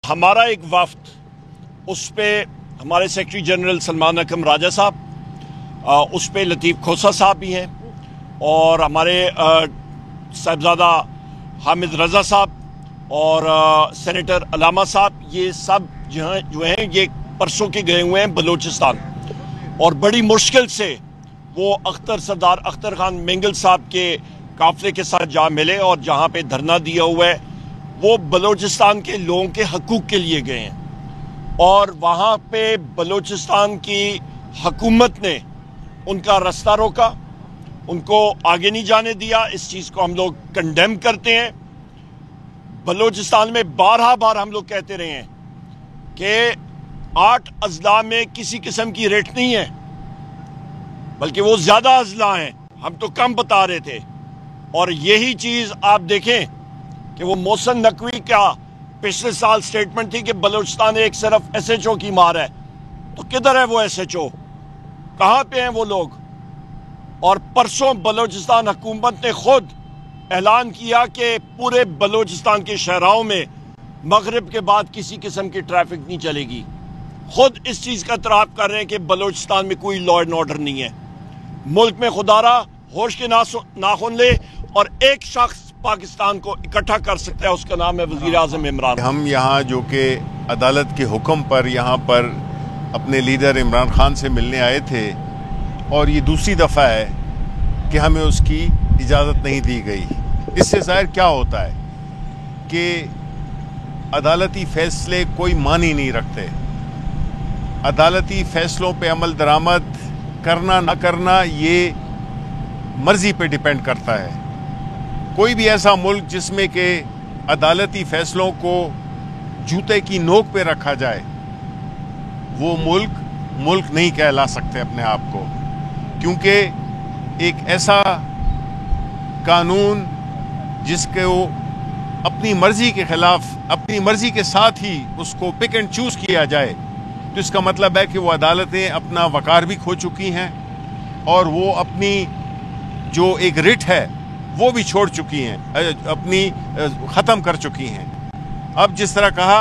हमारा एक वफ्द, उस पे हमारे सेक्रेटरी जनरल सलमान अकरम राजा साहब, उस पे लतीफ़ खोसा साहब भी हैं, और हमारे साहिबजादा हामिद रज़ा साहब और सेनेटर अलामा साहब, ये सब जो हैं ये परसों के गए हुए हैं बलूचिस्तान, और बड़ी मुश्किल से वो सरदार अख्तर खान मेंगल साहब के काफ़िले के साथ जा मिले, और जहाँ पे धरना दिया हुआ है वो बलूचिस्तान के लोगों के हकूक़ के लिए गए हैं। और वहाँ पे बलूचिस्तान की हुकूमत ने उनका रास्ता रोका, उनको आगे नहीं जाने दिया। इस चीज़ को हम लोग कंडेम करते हैं। बलूचिस्तान में बारहा बार हम लोग कहते रहे हैं कि 8 अजला में किसी किस्म की रेट नहीं है, बल्कि वो ज़्यादा अजला हैं, हम तो कम बता रहे थे। और यही चीज़ आप देखें कि वो मोहसिन नकवी का पिछले साल स्टेटमेंट थी कि बलूचिस्तान एक सिर्फ SHO की मार है, तो किधर है वो SHO, कहाँ पे हैं वो लोग? और परसों बलूचिस्तान हुकूमत ने खुद ऐलान किया कि पूरे बलूचिस्तान के शहराओं में मगरिब के बाद किसी किस्म की ट्रैफिक नहीं चलेगी। खुद इस चीज़ का इतराफ़ कर रहे हैं कि बलूचिस्तान में कोई लॉ एंड ऑर्डर नहीं है। मुल्क में खुदारा होश के नाखून ले, और एक शख्स पाकिस्तान को इकट्ठा कर सकता है, उसका नाम है वज़ीर आज़म इमरान। हम यहाँ जो कि अदालत के हुक्म पर यहाँ पर अपने लीडर इमरान खान से मिलने आए थे, और ये दूसरी दफ़ा है कि हमें उसकी इजाज़त नहीं दी गई। इससे ज़ाहिर क्या होता है कि अदालती फ़ैसले कोई मानी नहीं रखते। अदालती फ़ैसलों पे अमल दरामद करना ना करना ये मर्ज़ी पे डिपेंड करता है। कोई भी ऐसा मुल्क जिसमें कि अदालती फ़ैसलों को जूते की नोक पे रखा जाए, वो मुल्क नहीं कहला सकते अपने आप को, क्योंकि एक ऐसा कानून जिसके वो अपनी मर्ज़ी के ख़िलाफ़, अपनी मर्ज़ी के साथ ही उसको पिक एंड चूज़ किया जाए, तो इसका मतलब है कि वो अदालतें अपना वक़ार भी खो चुकी हैं, और वो अपनी जो एक रिट है वो भी छोड़ चुकी हैं, अपनी ख़त्म कर चुकी हैं। अब जिस तरह कहा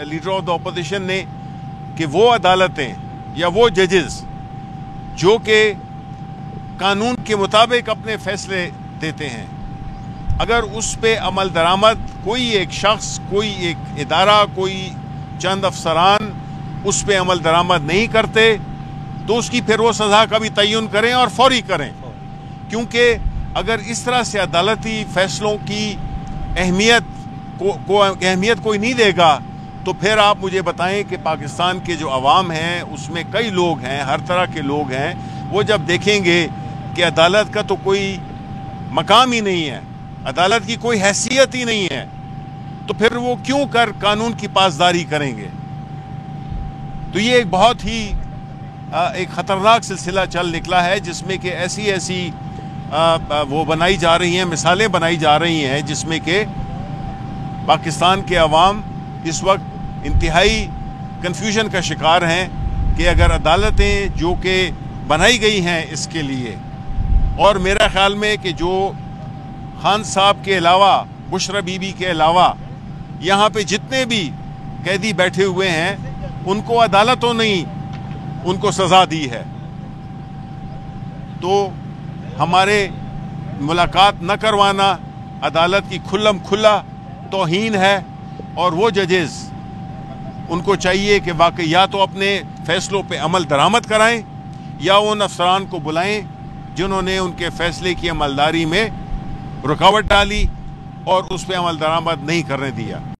लीडर ऑफ द अपोजिशन ने कि वो अदालतें या वो जजेस जो कि कानून के मुताबिक अपने फ़ैसले देते हैं, अगर उस पे अमल दरामद कोई एक शख्स, कोई एक इदारा, कोई चंद अफसरान उस पे अमल दरामद नहीं करते, तो उसकी फिर वो सज़ा का भी तयन करें और फौरी करें। क्योंकि अगर इस तरह से अदालती फ़ैसलों की अहमियत कोई नहीं देगा, तो फिर आप मुझे बताएं कि पाकिस्तान के जो अवाम हैं उसमें कई लोग हैं, हर तरह के लोग हैं, वो जब देखेंगे कि अदालत का तो कोई मकाम ही नहीं है, अदालत की कोई हैसियत ही नहीं है, तो फिर वो क्यों कर कानून की पासदारी करेंगे? तो ये एक बहुत ही एक ख़तरनाक सिलसिला चल निकला है, जिसमें कि ऐसी वो बनाई जा रही हैं, मिसालें बनाई जा रही हैं, जिसमें कि पाकिस्तान के अवाम इस वक्त इंतहाई कन्फ्यूजन का शिकार हैं कि अगर अदालतें जो कि बनाई गई हैं इसके लिए, और मेरा ख्याल में कि जो खान साहब के अलावा, बुशरा बीबी के अलावा यहाँ पे जितने भी कैदी बैठे हुए हैं, उनको अदालतों ने उनको सज़ा दी है, तो हमारे मुलाकात न करवाना अदालत की खुल्लम खुल्ला तौहीन है। और वो जजेस, उनको चाहिए कि वाकई या तो अपने फ़ैसलों पे अमल दरामद कराएं, या उन अफसरान को बुलाएं जिन्होंने उनके फ़ैसले की अमलदारी में रुकावट डाली और उस पर अमल दरामद नहीं करने दिया।